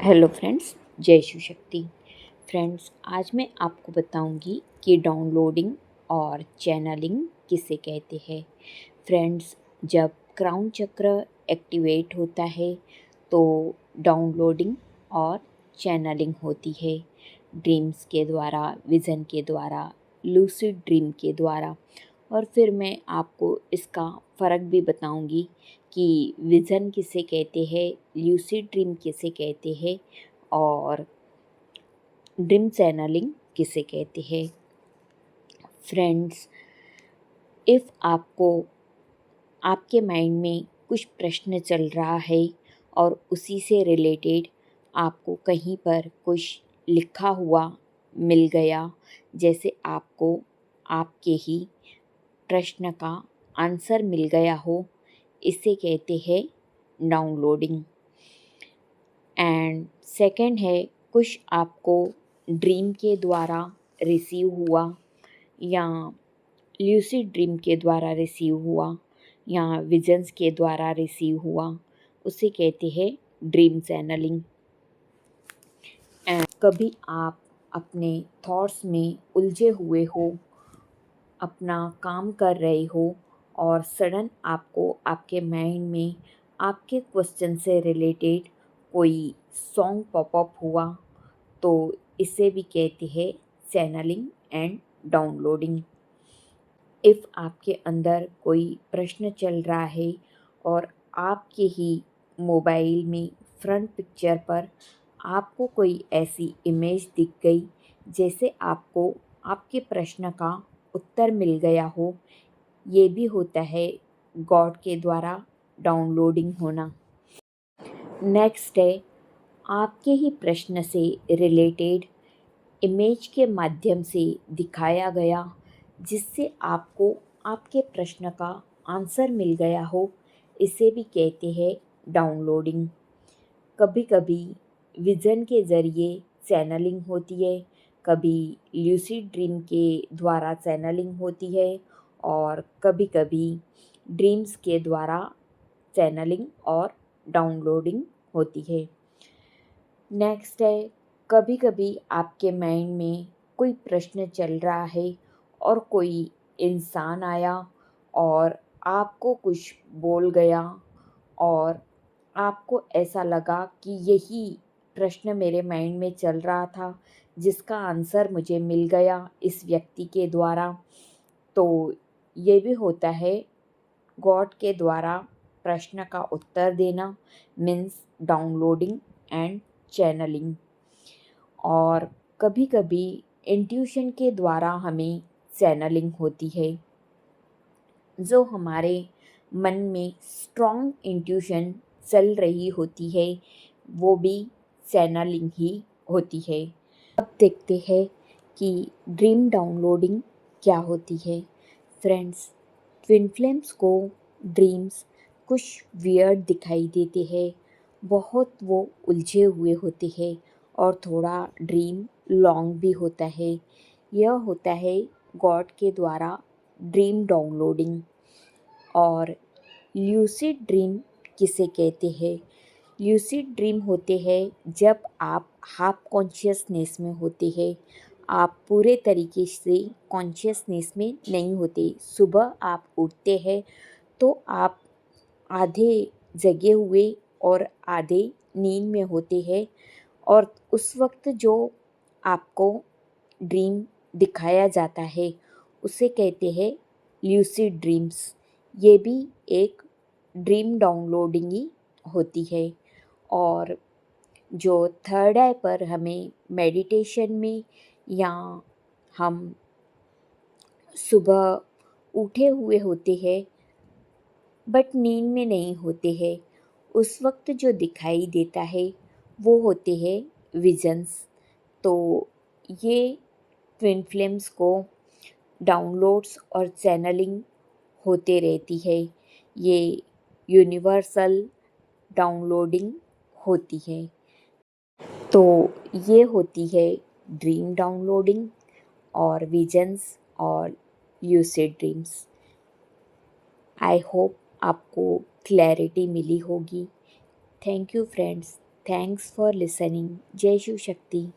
Hello friends, जय Shiv Shakti. Friends, आज मैं आपको बताऊंगी कि डाउनलोडिंग और चैनलिंग किसे कहते हैं। फ्रेंड्स, जब क्राउन चक्र एक्टिवेट होता है तो डाउनलोडिंग और चैनलिंग होती है। ड्रीम्स के द्वारा, विज़न के द्वारा, लूसिड ड्रीम के द्वारा। और फिर मैं आपको इसका फ़र्क भी बताऊंगी कि विज़न किसे कहते हैं, ल्यूसिड ड्रीम किसे कहते हैं और ड्रीम चैनलिंग किसे कहते हैं। फ्रेंड्स, इफ़ आपको आपके माइंड में कुछ प्रश्न चल रहा है और उसी से रिलेटेड आपको कहीं पर कुछ लिखा हुआ मिल गया, जैसे आपको आपके ही प्रश्न का आंसर मिल गया हो, इसे कहते हैं डाउनलोडिंग। एंड सेकंड है, कुछ आपको ड्रीम के द्वारा रिसीव हुआ या ल्यूसिड ड्रीम के द्वारा रिसीव हुआ या विजन्स के द्वारा रिसीव हुआ, उसे कहते हैं ड्रीम चैनलिंग। एंड कभी आप अपने थॉट्स में उलझे हुए हो, अपना काम कर रहे हो और सडन आपको आपके माइंड में आपके क्वेश्चन से रिलेटेड कोई सॉन्ग पॉपअप हुआ, तो इसे भी कहते हैं चैनलिंग एंड डाउनलोडिंग। इफ़ आपके अंदर कोई प्रश्न चल रहा है और आपके ही मोबाइल में फ्रंट पिक्चर पर आपको कोई ऐसी इमेज दिख गई, जैसे आपको आपके प्रश्न का उत्तर मिल गया हो, ये भी होता है गॉड के द्वारा डाउनलोडिंग होना। नेक्स्ट है, आपके ही प्रश्न से रिलेटेड इमेज के माध्यम से दिखाया गया, जिससे आपको आपके प्रश्न का आंसर मिल गया हो, इसे भी कहते हैं डाउनलोडिंग। कभी कभी विज़न के ज़रिए चैनलिंग होती है, कभी ल्यूसिड ड्रीम के द्वारा चैनलिंग होती है और कभी कभी ड्रीम्स के द्वारा चैनलिंग और डाउनलोडिंग होती है। नेक्स्ट है, कभी कभी आपके माइंड में कोई प्रश्न चल रहा है और कोई इंसान आया और आपको कुछ बोल गया और आपको ऐसा लगा कि यही प्रश्न मेरे माइंड में चल रहा था, जिसका आंसर मुझे मिल गया इस व्यक्ति के द्वारा, तो ये भी होता है गॉड के द्वारा प्रश्न का उत्तर देना, मीन्स डाउनलोडिंग एंड चैनलिंग। और कभी कभी इंट्यूशन के द्वारा हमें चैनलिंग होती है। जो हमारे मन में स्ट्रॉन्ग इंट्यूशन चल रही होती है, वो भी चैनलिंग ही होती है। अब देखते हैं कि ड्रीम डाउनलोडिंग क्या होती है। फ्रेंड्स, ट्विन फ्लेम्स को ड्रीम्स कुछ वियर्ड दिखाई देते हैं, बहुत वो उलझे हुए होते हैं और थोड़ा ड्रीम लॉन्ग भी होता है। यह होता है गॉड के द्वारा ड्रीम डाउनलोडिंग। और ल्यूसिड ड्रीम किसे कहते हैं? ल्यूसिड ड्रीम होते हैं जब आप हाफ कॉन्शियसनेस में होते हैं, आप पूरे तरीके से कॉन्शियसनेस में नहीं होते। सुबह आप उठते हैं तो आप आधे जगे हुए और आधे नींद में होते हैं, और उस वक्त जो आपको ड्रीम दिखाया जाता है उसे कहते हैं ल्यूसिड ड्रीम्स। ये भी एक ड्रीम डाउनलोडिंग ही होती है। और जो थर्ड आई पर हमें मेडिटेशन में या हम सुबह उठे हुए होते हैं बट नींद में नहीं होते हैं, उस वक्त जो दिखाई देता है वो होते हैं विजन्स। तो ये ट्विन फ्लेम्स को डाउनलोड्स और चैनलिंग होते रहती है। ये यूनिवर्सल डाउनलोडिंग होती है। तो ये होती है ड्रीम डाउनलोडिंग और विजन्स और ल्यूसिड ड्रीम्स। आई होप आपको क्लैरिटी मिली होगी। Thank you friends. Thanks for listening. जय शिव शक्ति।